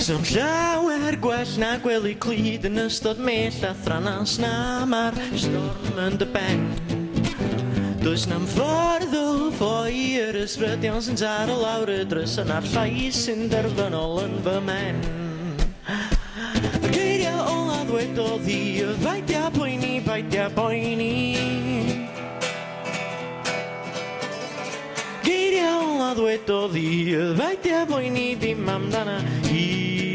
Sy'n llawer gwell na gwely clud yn ystod mell a thranas na mae'r storm yn dy ben. Does na'm ffordd o ffoi yr ysbrydion sy'n taro lawr y drys yn a'r llais sy'n derfynol yn fy men. Y geiriau ola ddwedodd hi, y baidia poeni, baidia poeni. Geiriau ola ddwedodd hi, y baidia poeni dim amdana hi.